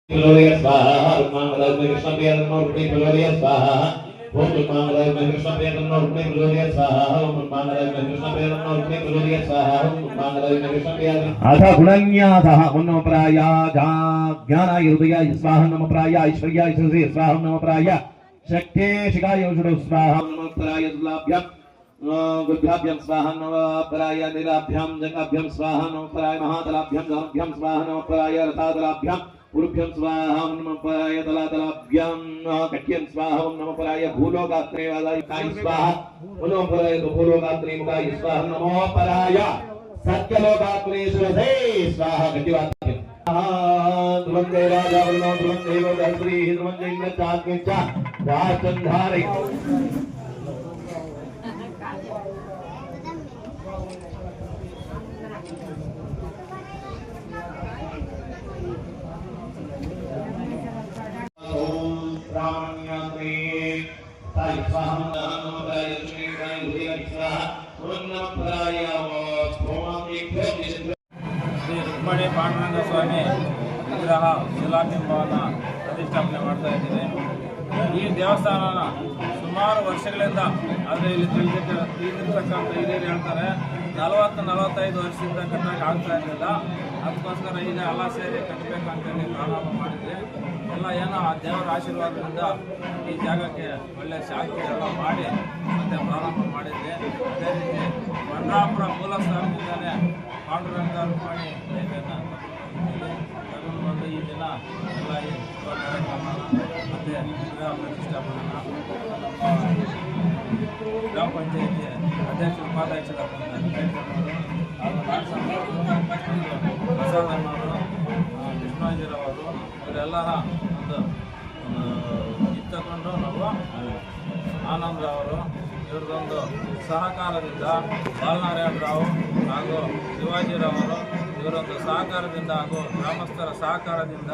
Gloria Swaha, Mangala Krishna Piyanurti Gloria Swaha, Om Mangala Krishna Piyanurti Gloria Swaha, Om Mangala Krishna Piyanurti Gloria Swaha, Om Mangala Krishna Piyanurti. Atha Gunanyatha Om Praya Jnana Yudaya Swaha Nam Praya Ishwarya Ishwarya Swaha Nam Praya Shakti Shikaya Ushuru Swaha Nam Praya Labhyam Gudbhyam Swaha Nam Praya Nirabhyam Jagabhyam Swaha Nam Praya Mahatalabhyam Janabhyam Swaha Nam Praya Rathatalabhyam Urubhyam Swaha Nam Praya Talatalabhyam Katyam Swaha Nam Praya Bhulogatri Vadai Swaha Nam Praya Bhulogatri Vadai Swaha Namo Praya Satyalogatri Swaha Swaha Katyavatya Dhvande Raja Varno Dhvande Vadasri Dhvande Indra Chakya Rajchandhari Shri Rukmini Panduranga ಸ್ವಾಮಿ ವಿಗ್ರಹ ಶಿಲಾಬಿಂಬವನ್ನು ಪ್ರತಿಷ್ಠಾಪನೆ ಮಾಡ್ತಾ ಇದ್ದೀವಿ. ಈ ದೇವಸ್ಥಾನನ ಸುಮಾರು ವರ್ಷಗಳಿಂದ ಅಂದರೆ ಇಲ್ಲಿ ತಿಳಿದಿರ್ತಕ್ಕಂಥ ಹಿರಿಯರು ಹೇಳ್ತಾರೆ 40-45 ವರ್ಷದಿಂದ ಕಟ್ಟಕ್ಕೆ ಆಗ್ತಾ ಇರಲಿಲ್ಲ. ಅದಕ್ಕೋಸ್ಕರ ಈಗ ಎಲ್ಲ ಸೇರಿ ಕಟ್ಟಬೇಕಂತೇಳಿ ಪ್ರಾರಂಭ ಮಾಡಿದ್ವಿ. ಎಲ್ಲ ಏನೋ ಆ ದೇವರ ಆಶೀರ್ವಾದದಿಂದ ಈ ಜಾಗಕ್ಕೆ ಒಳ್ಳೆಯ ಶಾಂತಿ ಎಲ್ಲ ಮಾಡಿ ಮತ್ತೆ ಪ್ರಾರಂಭ ಮಾಡಿದ್ವಿ. ಅದೇ ರೀತಿ ಬಂಡ್ರಾಪುರ ಮೂಲ ಸ್ಥಾನದಿಂದಲೇ ಪಾಂಡುರಂಗ ರುಕ್ಮಣಿ ತಗೊಂಡು ಬಂದು ಈ ದಿನ ಎಲ್ಲ ಈ ಕಾರ್ಯಕ್ರಮ ಮತ್ತು ವಿಗ್ರಹ ಪ್ರತಿಷ್ಠಾಪನೆ ಗ್ರಾಮ ಪಂಚಾಯತಿ ಅಧ್ಯಕ್ಷ ಉಪಾಧ್ಯಕ್ಷರ ಪ್ರಸಾದಣ್ಣವರು ಕೃಷ್ಣಾಜಿರವರು ಇವರೆಲ್ಲರ ಒಂದು ಇದು ತಗೊಂಡು ನಾವು ಆನಂದರವರು ಇವ್ರದ್ದೊಂದು ಸಹಕಾರದಿಂದ ಬಾಲನಾರಾಯಣರಾವ್ ಹಾಗೂ ಶಿವಾಜಿರವರು ಇವರೊಂದು ಸಹಕಾರದಿಂದ ಹಾಗೂ ಗ್ರಾಮಸ್ಥರ ಸಹಕಾರದಿಂದ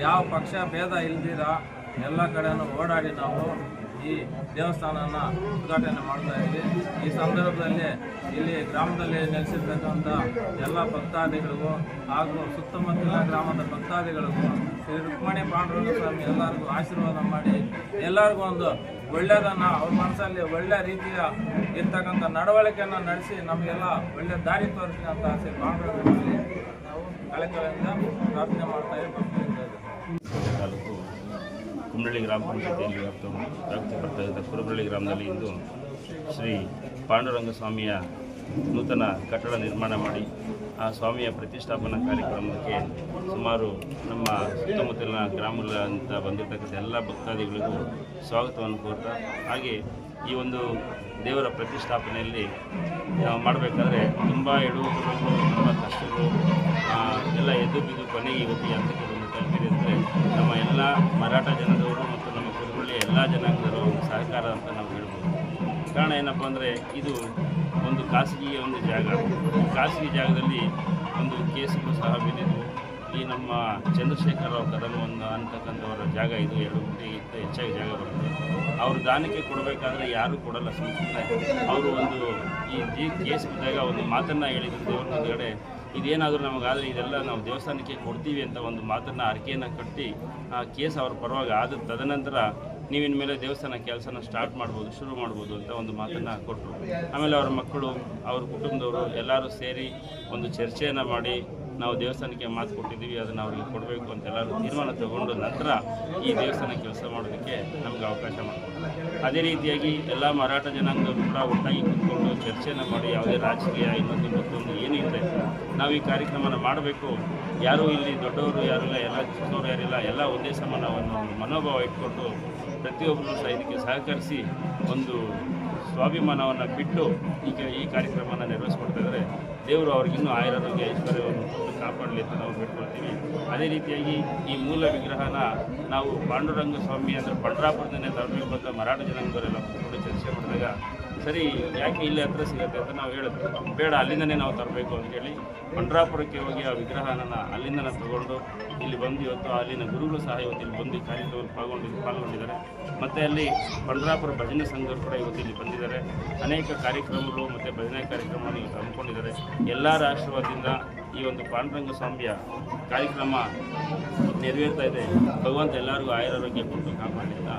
ಯಾವ ಪಕ್ಷ ಭೇದ ಇಲ್ದಿರ ಎಲ್ಲ ಕಡೆಯೂ ಓಡಾಡಿ ನಾವು ಈ ದೇವಸ್ಥಾನನ ಉದ್ಘಾಟನೆ ಮಾಡ್ತಾ ಇದ್ವಿ. ಈ ಸಂದರ್ಭದಲ್ಲಿ ಇಲ್ಲಿ ಗ್ರಾಮದಲ್ಲಿ ನೆಲೆಸಿರ್ತಕ್ಕಂಥ ಎಲ್ಲ ಭಕ್ತಾದಿಗಳಿಗೂ ಹಾಗೂ ಸುತ್ತಮುತ್ತಲಿನ ಗ್ರಾಮದ ಭಕ್ತಾದಿಗಳಿಗೂ ಶ್ರೀ ರುಕ್ಮಣಿ ಪಾಂಡುರಂಗ ಸ್ವಾಮಿ ಎಲ್ಲರಿಗೂ ಆಶೀರ್ವಾದ ಮಾಡಿ ಎಲ್ಲರಿಗೂ ಒಂದು ಒಳ್ಳೆಯದನ್ನು ಅವ್ರ ಮನಸ್ಸಲ್ಲಿ ಒಳ್ಳೆಯ ರೀತಿಯ ಇರ್ತಕ್ಕಂಥ ನಡವಳಿಕೆಯನ್ನು ನಡೆಸಿ ನಮಗೆಲ್ಲ ಒಳ್ಳೆಯ ದಾರಿ ತೋರಿಸಿ ಅಂತ ಶ್ರೀ ಪಾಂಡುರಂಗನಲ್ಲಿ ನಾವು ಕಳಕಳಿಯಿಂದ ಪ್ರಾರ್ಥನೆ ಮಾಡ್ತಾ ಇದ್ದೀವಿ. ತಾಲೂಕು ಕುಂಡಳ್ಳಿ ಗ್ರಾಮ ಪಂಚಾಯತಿಯಲ್ಲಿ ವ್ಯಾಪ್ತಿ ಬರ್ತಕ್ಕಂಥ ಕುರುಬಳ್ಳಿ ಗ್ರಾಮದಲ್ಲಿ ಇಂದು ಶ್ರೀ ಪಾಂಡುರಂಗ ಸ್ವಾಮಿಯ ನೂತನ ಕಟ್ಟಡ ನಿರ್ಮಾಣ ಮಾಡಿ ಆ ಸ್ವಾಮಿಯ ಪ್ರತಿಷ್ಠಾಪನಾ ಕಾರ್ಯಕ್ರಮಕ್ಕೆ ಸುಮಾರು ನಮ್ಮ ಸುತ್ತಮುತ್ತಲಿನ ಗ್ರಾಮಗಳಿಂದ ಬಂದಿರತಕ್ಕಂಥ ಎಲ್ಲ ಭಕ್ತಾದಿಗಳಿಗೂ ಸ್ವಾಗತವನ್ನು ಕೋರ್ತಾ, ಹಾಗೆ ಈ ಒಂದು ದೇವರ ಪ್ರತಿಷ್ಠಾಪನೆಯಲ್ಲಿ ಮಾಡಬೇಕಾದ್ರೆ ತುಂಬ ಎಡುವುಗಳು ತುಂಬ ಕಷ್ಟಗಳು ಎಲ್ಲ ಎದ್ದು ಬಿದ್ದು ಕೊನೆಗೆ ಇವತ್ತು ಹಂತಕ್ಕೆ ಬಂದು ತಲುಪಿದೆ ಅಂದರೆ ನಮ್ಮ ಎಲ್ಲ ಮರಾಠ ಜನದವರು ಮತ್ತು ನಮ್ಮ ಕುರುಬಳ್ಳಿಯ ಎಲ್ಲ ಜನಾಂಗದವರ ಒಂದು ಸಹಕಾರ ಅಂತ ನಾವು ಹೇಳ್ಬೋದು. ಕಾರಣ ಏನಪ್ಪ ಅಂದರೆ ಇದು ಒಂದು ಖಾಸಗಿ ಒಂದು ಜಾಗ. ಖಾಸಗಿ ಜಾಗದಲ್ಲಿ ಒಂದು ಕೇಸುಗಳು ಸಹ ಬಿದ್ದಿದ್ದು ಈ ನಮ್ಮ ಚಂದ್ರಶೇಖರ ರಾವ್ ಕದಮ್ ಒಂದು ಅಂತಕ್ಕಂಥವರ ಜಾಗ ಇದು 2 ಗುಂಟೆಗಿಂತ ಹೆಚ್ಚಾಗಿ ಜಾಗ ಬರುತ್ತೆ. ಅವರು ದಾನಕ್ಕೆ ಕೊಡಬೇಕಾದ್ರೆ ಯಾರೂ ಕೊಡಲ್ಲ ಸುಮ್ಮನೆ. ಅವರು ಒಂದು ಈ ಕೇಸ್ ಬಿದ್ದಾಗ ಒಂದು ಮಾತನ್ನು ಹೇಳಿದ್ರು ದೇವರ ಮುಂದುಗಡೆ, ಇದೇನಾದರೂ ನಮಗಾದರೆ ಇದೆಲ್ಲ ನಾವು ದೇವಸ್ಥಾನಕ್ಕೆ ಕೊಡ್ತೀವಿ ಅಂತ ಒಂದು ಮಾತನ್ನು ಅರಿಕೆಯನ್ನು ಕಟ್ಟಿ ಆ ಕೇಸ್ ಅವ್ರ ಪರವಾಗಿ ಆದ ತದನಂತರ ನೀವಿನ ಮೇಲೆ ದೇವಸ್ಥಾನ ಕೆಲಸನ ಸ್ಟಾರ್ಟ್ ಮಾಡ್ಬೋದು, ಶುರು ಮಾಡ್ಬೋದು ಅಂತ ಒಂದು ಮಾತನ್ನು ಕೊಟ್ಟರು. ಆಮೇಲೆ ಅವ್ರ ಮಕ್ಕಳು ಅವ್ರ ಕುಟುಂಬದವರು ಎಲ್ಲರೂ ಸೇರಿ ಒಂದು ಚರ್ಚೆಯನ್ನು ಮಾಡಿ ನಾವು ದೇವಸ್ಥಾನಕ್ಕೆ ಮಾತು ಕೊಟ್ಟಿದ್ದೀವಿ, ಅದನ್ನು ಅವ್ರಿಗೆ ಕೊಡಬೇಕು ಅಂತ ಎಲ್ಲರೂ ತೀರ್ಮಾನ ತಗೊಂಡು ನಂತರ ಈ ದೇವಸ್ಥಾನ ಕೆಲಸ ಮಾಡೋದಕ್ಕೆ ನಮಗೆ ಅವಕಾಶ ಮಾಡಿಕೊಡ್ತಾರೆ. ಅದೇ ರೀತಿಯಾಗಿ ಎಲ್ಲ ಮರಾಠ ಜನಾಂಗದವರು ಕೂಡ ಒಟ್ಟಾಗಿ ಕೂತ್ಕೊಂಡು ಚರ್ಚೆಯನ್ನು ಮಾಡಿ ಯಾವುದೇ ರಾಜಕೀಯ ಇನ್ನೊಂದು ಮತ್ತೊಂದು ಏನೂ ಇಲ್ಲದೆ ನಾವು ಈ ಕಾರ್ಯಕ್ರಮನ ಮಾಡಬೇಕು, ಯಾರೂ ಇಲ್ಲಿ ದೊಡ್ಡವರು ಯಾರಿಲ್ಲ, ಎಲ್ಲ ಚಿಕ್ಕವರು ಯಾರಿಲ್ಲ, ಎಲ್ಲ ಒಂದೇ ಸಮಾನವನ್ನು ಒಂದು ಮನೋಭಾವ ಇಟ್ಕೊಂಡು ಪ್ರತಿಯೊಬ್ಬರು ಸಹ ಇದಕ್ಕೆ ಸಹಕರಿಸಿ ಒಂದು ಸ್ವಾಭಿಮಾನವನ್ನು ಬಿಟ್ಟು ಈಗ ಈ ಕಾರ್ಯಕ್ರಮನ ನೆರವೇರಿಸ್ಕೊಡ್ತಾ ಇದ್ದಾರೆ. ದೇವರು ಅವ್ರಿಗಿನ್ನೂ ಆಯುರಾರೋಗ್ಯ ಐಶ್ವರ್ಯವನ್ನು ಕೊಟ್ಟು ಕಾಪಾಡಲಿ ಅಂತ ನಾವು ಬಿಟ್ಕೊಳ್ತೀವಿ. ಅದೇ ರೀತಿಯಾಗಿ ಈ ಮೂಲ ವಿಗ್ರಹನ ನಾವು ಪಾಂಡುರಂಗ ಸ್ವಾಮಿ ಅಂದರೆ ಬಂಡ್ರಾಪುರದನ್ನೇ ತರಬೇಕು ಅಂತ ಮರಾಠ ಜನಾಂಗದವರೆಲ್ಲ ಕೂತ್ಕೊಂಡು ಚರ್ಚೆ ಮಾಡಿದಾಗ ಸರಿ ಯಾಕೆ ಇಲ್ಲಿ ಹತ್ರ ಸಿಗುತ್ತೆ ಅಂತ ನಾವು ಹೇಳಿದ್ವಿ. ಬೇಡ, ಅಲ್ಲಿಂದನೇ ನಾವು ತರಬೇಕು ಅಂತೇಳಿ ಬಂಡ್ರಾಪುರಕ್ಕೆ ಹೋಗಿ ಆ ವಿಗ್ರಹನ ಅಲ್ಲಿಂದ ತಗೊಂಡು ಇಲ್ಲಿ ಬಂದು ಇವತ್ತು ಅಲ್ಲಿನ ಗುರುಗಳು ಸಹ ಇವತ್ತು ಇಲ್ಲಿ ಬಂದು ಕಾರ್ಯಕ್ರಮದಲ್ಲಿ ಪಾಲ್ಗೊಂಡಿದ್ದಾರೆ. ಮತ್ತು ಅಲ್ಲಿ ಬಂಡ್ರಾಪುರ ಭಜನೆ ಸಂಘರು ಕೂಡ ಇವತ್ತು ಇಲ್ಲಿ ಬಂದಿದ್ದಾರೆ. ಅನೇಕ ಕಾರ್ಯಕ್ರಮಗಳು ಮತ್ತು ಭಜನೆ ಕಾರ್ಯಕ್ರಮವನ್ನು ಇವತ್ತು ಹಮ್ಮಿಕೊಂಡಿದ್ದಾರೆ. ಎಲ್ಲರ ಆಶೀರ್ವಾದದಿಂದ ಈ ಒಂದು ಪಾಂಡುರಂಗ ಸ್ವಾಮಿಯ ಕಾರ್ಯಕ್ರಮ ನೆರವೇರ್ತಾ ಇದೆ. ಭಗವಂತ ಎಲ್ಲರಿಗೂ ಆಯುರಾರೋಗ್ಯ ಕೊಟ್ಟು ಕಾಪಾಡಲಿಲ್ಲ.